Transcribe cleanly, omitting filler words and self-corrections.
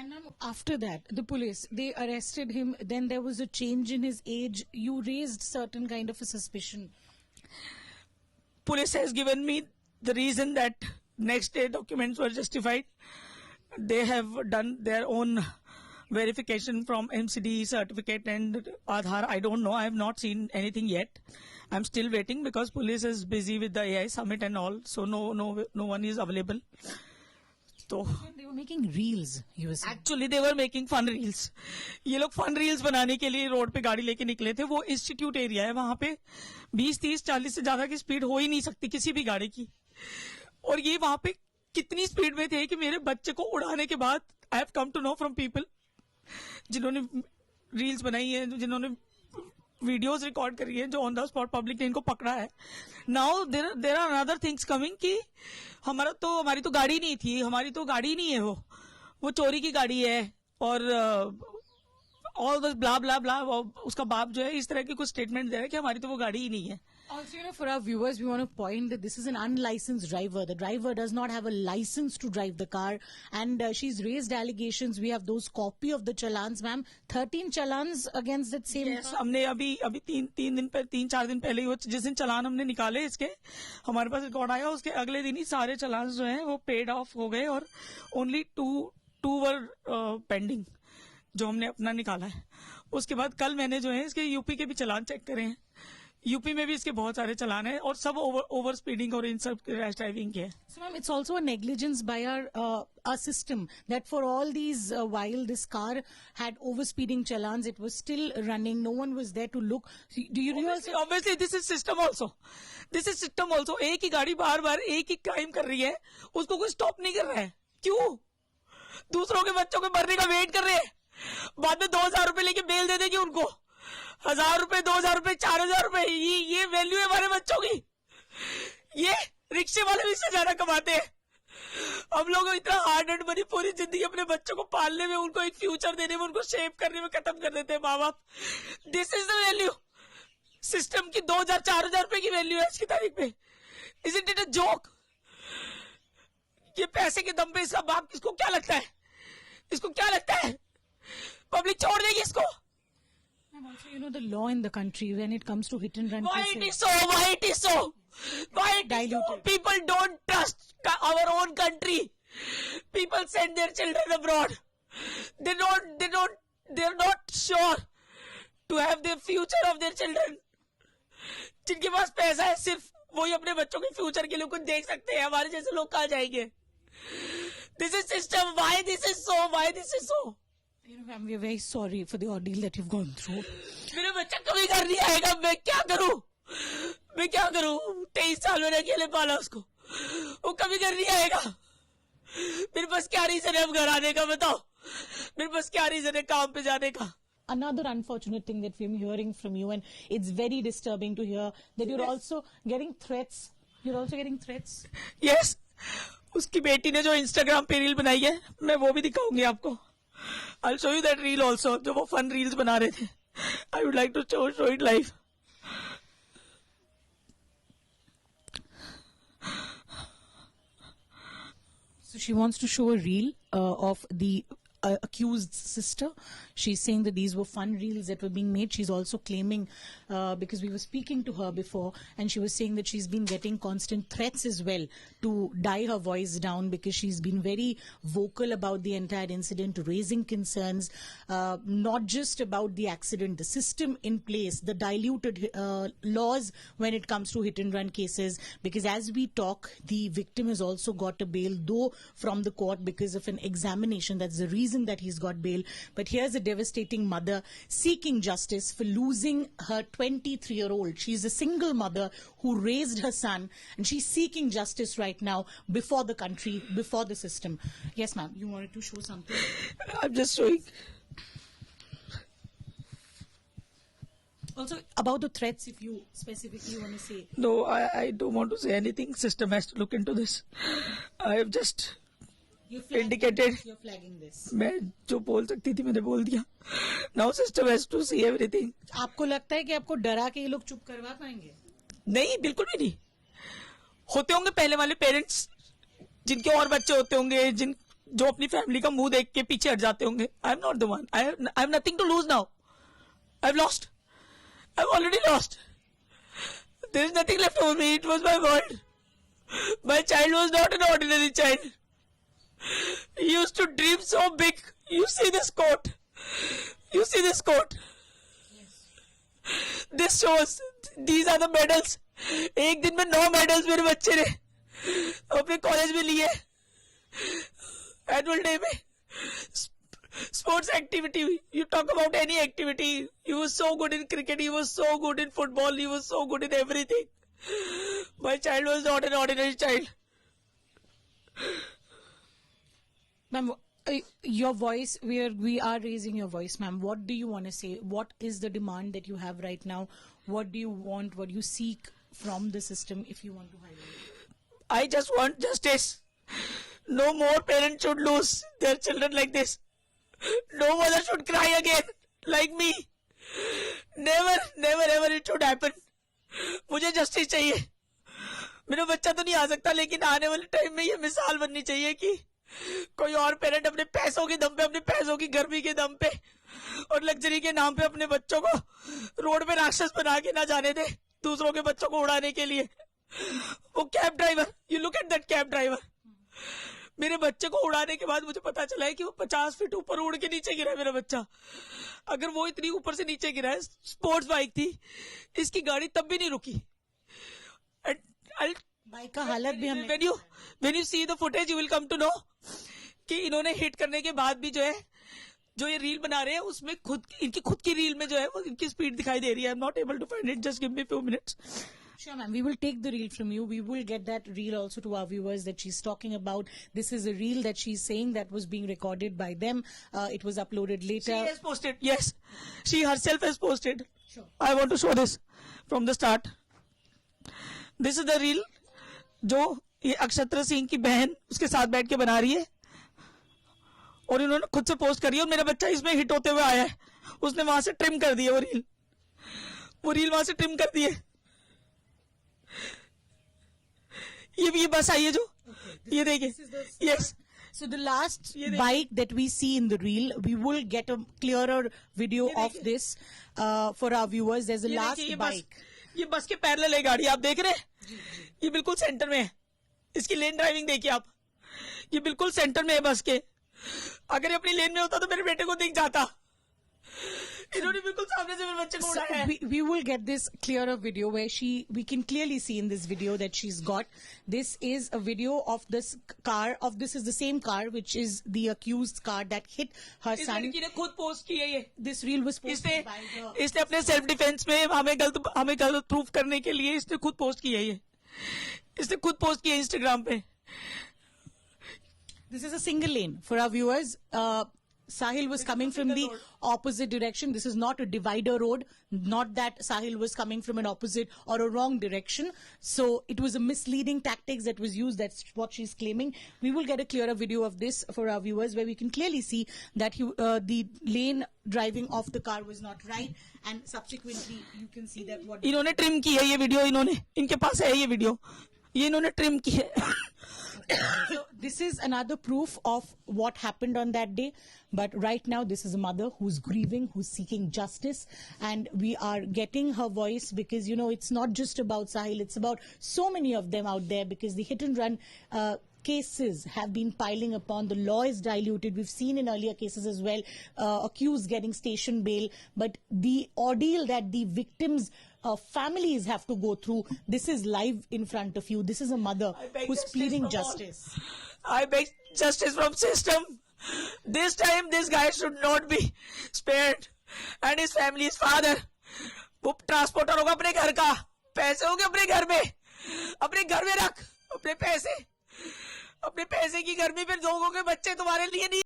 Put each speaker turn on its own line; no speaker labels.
And after that, the police, they arrested him. Then there was a change in his age. You raised certain kind of a suspicion.
Police has given me the reason that next day documents were justified. They have done their own verification from MCD certificate and Aadhaar. I don't know. I have not seen anything yet. I'm still waiting because police is busy with the AI summit and all. So no one is available. So
They were making reels, you were saying.
Actually they were making fun reels. ये लोग fun reels बनाने के लिए road पे गाड़ी लेके निकले थे. वो इंस्टीट्यूट एरिया है, वहां पे 20, 30, 40 से ज्यादा की स्पीड हो ही नहीं सकती किसी भी गाड़ी की. और ये वहां पे कितनी स्पीड में थे कि मेरे बच्चे को उड़ाने के बाद I have come to know from people जिन्होंने रील्स बनाई है, जिन्होंने वीडियोस रिकॉर्ड करी है, जो ऑन द स्पॉट पब्लिक ने इनको पकड़ा है. Now there are another things coming कि हमारी तो गाड़ी नहीं थी, हमारी तो गाड़ी नहीं है, वो चोरी की गाड़ी है और ऑल द ब्ला ब्ला ब्ला. उसका बाप जो है इस तरह की कुछ स्टेटमेंट दे रहा है कि हमारी तो वो गाड़ी ही नहीं है.
Also, for our viewers, we want to point that this is an unlicensed driver. The driver does not have a license to drive the car, and she's raised allegations. We have those copy of the challans, ma'am. 13 challans against that same
Yes,
car.
हमने अभी 3-4 दिन पहले ही जिस दिन चलान हमने निकाले इसके, हमारे पास रिकॉर्ड आया, उसके अगले दिन ही सारे चलान जो हैं वो पेड ऑफ हो गए और ओनली टू वर पेंडिंग जो हमने अपना निकाला है. उसके बाद कल मैंने जो है इसके यूपी के भी चलान चेक करे हैं. यूपी में भी इसके बहुत सारे चलान हैं और सब ओवर स्पीडिंग और इन सब रैश ड्राइविंग के हैं.
So, ma'am, it's also a negligence by our system that for all these while this car had overspeeding challans, it was still running. No one was there to look. Do you realize?
Obviously, this is system also. This is system also. एक ही गाड़ी बार बार एक ही crime कर रही है, उसको कोई stop नहीं कर रहा है. क्यों? दूसरों के बच्चों के मरने का वेट कर रहे हैं, बाद में 2,000 रुपए लेके बेल दे देगी उनको. 1,000 रुपए, 2,000 रुपए, 4,000 रुपए, ये वैल्यू है हमारे बच्चों की. ये रिक्शे वाले भी इससे ज्यादा कमाते हैं. हम लोग इतना हार्ड एंड मनी पूरी जिंदगी अपने बच्चों को पालने में, उनको एक फ्यूचर देने में, उनको शेप करने में खत्म कर देते हैं माँ बाप. This is the value. System की 2,000, 4,000 रुपए की वैल्यू है आज की तारीख में. Isn't it a joke? ये पैसे के दम पे इसका बाप किसको क्या लगता है? इसको क्या लगता है पब्लिक छोड़ देगी इसको?
And also, the law in the country when it comes to hit and run
Why
cases.
it is so? Why it is so? Why it is so?
Diluted.
People don't trust our own country. People send their children abroad. They're not sure to have the future of their children. जिनके पास पैसा है सिर्फ वही अपने बच्चों के future के लिए कुछ देख सकते हैं. हमारे जैसे लोग कहाँ जाएंगे? This is system. Why this is so? Why this is so?
Ma'am, we're very sorry for the ordeal that you've gone through.
मेरा बच्चा कभी घर नहीं आएगा. मैं क्या करूं? 23 साल मैंने अकेले पाला उसको. वो कभी घर नहीं आएगा. मेरे पास क्या रीजन है अब घर आने का? बताओ. मेरे पास क्या रीजन है काम पे जाने का?
Another unfortunate thing that we're hearing from you, and it's very disturbing to hear that you're also getting threats. You're also getting threats.
Yes. उसकी बेटी ने जो इंस्टाग्राम पे रील बनाई है, मैं वो भी दिखाऊंगी आपको. I'll show you that reel also, जो वो फन रील्स बना रहे थे. I would like to show it live.
So she wants to show a reel of the accused sister. She's saying that these were fun reels that were being made. She's also claiming, because we were speaking to her before, and she was saying that she's been getting constant threats as well to die her voice down because she's been very vocal about the entire incident, raising concerns, not just about the accident, the system in place, the diluted laws when it comes to hit and run cases. Because as we talk, the victim has also got a bail, though from the court because of an examination. That's the reason that he's got bail. But here's a devastating mother seeking justice for losing her 23-year-old. She's a single mother who raised her son, and she's seeking justice right now before the country, before the system. Yes, ma'am, you wanted to show something?
I'm just showing.
Also, about the threats, if you specifically want to say.
No, I don't want to say anything. System has to look into this. I have just indicated.
You're flagging this.
मैं जो बोल सकती थी मैंने बोल दिया. Now system has to see everything.
आपको लगता है कि आपको डरा के ये लोग चुप करवा पाएंगे?
नहीं, बिल्कुल भी नहीं. होते होंगे पहले वाले पेरेंट्स जिनके और बच्चे होते होंगे, जो अपनी फैमिली का मुंह देख के पीछे हट जाते होंगे. I am not the one. I have nothing to lose now. I have lost. I have already lost. There is nothing left for me. It was my world. My child was not an ordinary child. He used to dream so big. You see this coat. You see this coat. This shows. These are the medals. एक दिन में 9 medals मेरे बच्चे ने अपने college में लिए. Annual day में. Sports activity. You talk about any activity. He was so good in cricket. He was so good in football. He was so good in everything. My child was not an ordinary child.
Ma'am, your voice, we are raising your voice, ma'am. What do you want to say? What is the demand that you have right now? What do you want? What do you seek from the system if you want to highlight?
I just want justice. No more parents should lose their children like this. No mother should cry again like me. Never, never ever it should happen. मुझे justice चाहिए. मेरा बच्चा तो नहीं आ सकता, लेकिन आने वाले टाइम में ये मिसाल बननी चाहिए कि कोई और पेरेंट अपने पैसों के दम पे, अपने पैसों की गर्मी के दम पे और लग्जरी के नाम पे अपने बच्चों को रोड पे राक्षस बना के ना जाने दे दूसरों के बच्चों को उड़ाने के लिए. वो cab driver, you look at that cab driver. मेरे बच्चे को उड़ाने के बाद मुझे पता चला है कि वो 50 फीट ऊपर उड़ के नीचे गिरा है मेरा बच्चा. अगर वो इतनी ऊपर से नीचे गिरा है, स्पोर्ट्स बाइक थी, इसकी गाड़ी तब भी नहीं रुकी.
बाइक का हालत भी हमने
when you see the footage you will come to know कि इन्होंने हिट करने के बाद भी जो है, जो ये रील बना रहे हैं उसमें इनकी खुद की रील में जो है वो इनकी स्पीड दिखाई दे रही है. I am not able to find it. Just give me few minutes.
Sure, ma'am. We will take the reel from you. We will get that reel also to our viewers that she's talking about. This is a reel that she's saying that was being recorded by them. It was uploaded later.
She has posted. Yes, she herself has posted.
Sure.
I want to show this from the start. This is the reel जो ये अक्षत्र सिंह की बहन उसके साथ बैठ के बना रही है और इन्होंने खुद से पोस्ट करी है. और मेरा बच्चा इसमें हिट होते हुए आया है. उसने वहां से ट्रिम कर दी है वो रील वहां से ट्रिम कर दी है. ये बस आई है जो ये देखिए. Yes.
So the last bike that we see in the reel, we will get a clearer video of this for our viewers. There's a last bike.
ये बस के पैरेलल है गाड़ी, आप देख रहे हैं. ये बिल्कुल सेंटर में है. इसकी लेन ड्राइविंग देखिए आप. ये बिल्कुल सेंटर में है बस के. अगर ये अपनी लेन में होता तो मेरे बेटे को दिख जाता. इन्होंने बिल्कुल सामने से मेरे बच्चे को उड़ाया है.
We will get this clearer video where we can clearly see in this video that she's got. This is a video of this car, this is the same car which is the accused car that hit her
इस
son.
लड़की ने खुद post की है ये.
This reel was posted by the...
इसने अपने self defence में हमें गलत प्रूफ करने के लिए इसने खुद पोस्ट की है ये. इसने खुद पोस्ट किया इंस्टाग्राम पे.
This is a single lane for our viewers. Sahil was coming from the opposite direction. This is not a divider road. Not that Sahil was coming from an opposite or a wrong direction. So it was a misleading tactics that was used. That's what she's claiming. We will get a clearer video of this for our viewers where we can clearly see that the lane driving of the car was not right. And subsequently you can see that what...
इन्होंने trim की है ये video. इनके पास है ये video. ये इन्होंने trim की है.
So this is another proof of what happened on that day. But right now, this is a mother who's grieving, who's seeking justice. And we are getting her voice because, you know, it's not just about Sahil. It's about so many of them out there because the hit and run cases have been piling upon. The law is diluted. We've seen in earlier cases as well, accused getting station bail. But the ordeal that the victims' families have to go through, this is live in front of you. This is a mother who's pleading justice.
I beg justice from system. This time this guy should not be spared. And his family, his father. वो transporter होगा अपने घर का. पैसे होंगे अपने घर में. अपने घर में रख. अपने पैसे की गर्मी पे लोगों के बच्चे तुम्हारे लिए नहीं